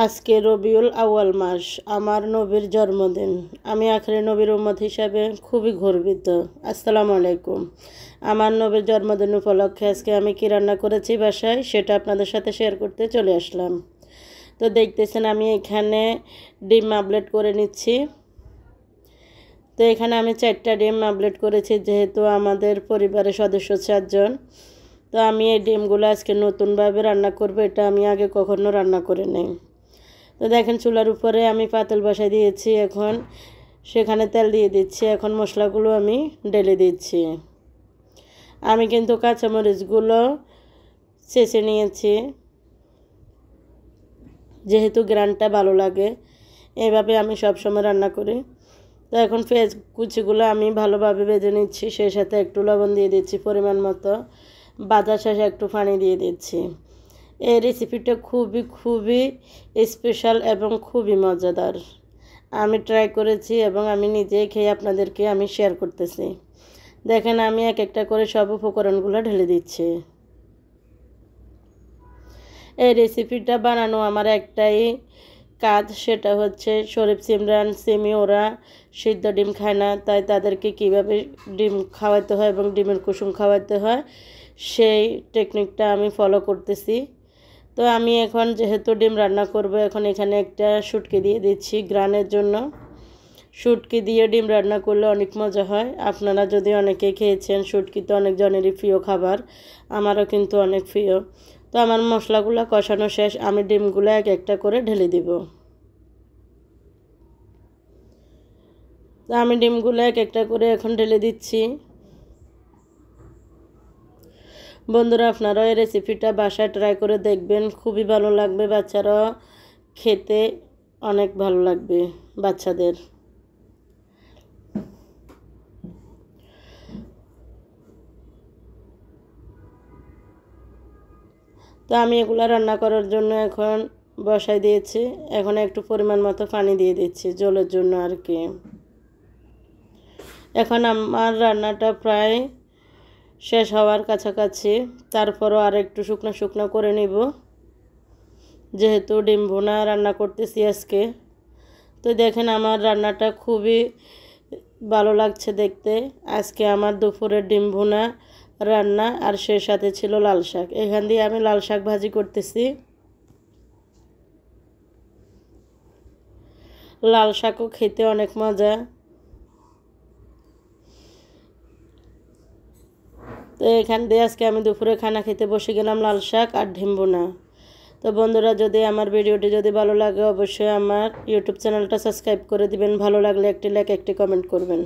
আজকে রবিউল আউয়াল মাস, আমার নবীর জন্মদিন। আমি আখেরি নবীর উম্মত হিসাবে খুবই গর্বিত। আসসালামু আলাইকুম। আমার নবীর জন্মদিন উপলক্ষে আজকে আমি কী রান্না করেছি বাসায় সেটা আপনাদের সাথে শেয়ার করতে চলে আসলাম। তো দেখতেছেন আমি এখানে ডিম আমলেট করে নিচ্ছি। তো এখানে আমি 4টা ডিম আমলেট করেছি, যেহেতু আমাদের পরিবারের সদস্য 4 জন। তো আমি এই ডিমগুলো আজকে নতুনভাবে রান্না করব, এটা আমি আগে কখনো রান্না করে নেই। তো দেখেন চুলার উপরে আমি পাতিল বসাই দিয়েছি, এখন সেখানে তেল দিয়ে দিচ্ছি। এখন মশলাগুলো আমি ঢেলে দিচ্ছি। আমি কিন্তু কাঁচামরিচগুলো ছেঁচে নিয়েছি, যেহেতু গ্রানটা ভালো লাগে। এইভাবে আমি সবসময় রান্না করি। তো এখন পেঁয়াজ কুচিগুলো আমি ভালোভাবে ভেজে নিচ্ছি, সেই সাথে একটু লবণ দিয়ে দিচ্ছি পরিমাণ মতো। ভাজা শেষে একটু পানি দিয়ে দিচ্ছি। এই রেসিপিটা খুবই স্পেশাল এবং খুবই মজাদার। আমি ট্রাই করেছি এবং আমি নিজেই খেয়ে আপনাদেরকে আমি শেয়ার করতেছি। দেখেন আমি এক একটা করে সব উপকরণগুলো ঢেলে দিচ্ছি। এই রেসিপিটা বানানো আমার একটাই কাজ, সেটা হচ্ছে শরীফ সিমরান সিমি ওরা সিদ্ধ ডিম খায় না, তাই তাদেরকে কিভাবে ডিম খাওয়াতে হয় এবং ডিমের কুসুম খাওয়াতে হয় সেই টেকনিকটা আমি ফলো করতেছি। তো আমি এখন যেহেতু ডিম রান্না করব, এখন এখানে একটা শুটকি দিয়ে দিচ্ছি গ্রানের জন্য। শুটকি দিয়ে ডিম রান্না করলে অনেক মজা হয়। আপনারা যদি অনেকেই খেয়েছেন, শুটকি তো অনেকজনেরই প্রিয় খাবার, আমারও কিন্তু অনেক প্রিয়। তো আমার মশলাগুলো কষানো শেষ, আমি ডিমগুলো এক একটা করে ঢেলে দিব। তো আমি ডিমগুলো এক একটা করে এখন ঢেলে দিচ্ছি। বন্ধুরা, আপনারা এই রেসিপিটা বাসায় ট্রাই করে দেখবেন, খুবই ভালো লাগবে। বাচ্চারা খেতে অনেক ভালো লাগবে বাচ্চাদের। তো আমি এগুলো রান্না করার জন্য এখন বসাই দিয়েছি। এখন একটু পরিমাণ মতো পানি দিয়ে দিচ্ছি ঝোলের জন্য আর কি। এখন আমার রান্নাটা প্রায় শেষ হওয়ার কাছাকাছি, তারপরও আর একটু শুকনো শুকনো করে নিব, যেহেতু ডিম ভুনা রান্না করতেছি আজকে। তো দেখেন আমার রান্নাটা খুবই ভালো লাগছে দেখতে। আজকে আমার দুপুরের ডিম ভুনা রান্না, আর সেই সাথে ছিল লাল শাক। এখান দিয়ে আমি লাল শাক ভাজি করতেছি। লাল শাকও খেতে অনেক মজা। তো এখান দিয়ে আজকে আমি দুপুরে খানা খেতে বসে গেলাম, লাল শাক আর ডিম ভুনা। তো বন্ধুরা, যদি আমার ভিডিওটি যদি ভালো লাগে, অবশ্যই আমার ইউটিউব চ্যানেলটা সাবস্ক্রাইব করে দিবেন। ভালো লাগলে একটি লাইক, একটি কমেন্ট করবেন।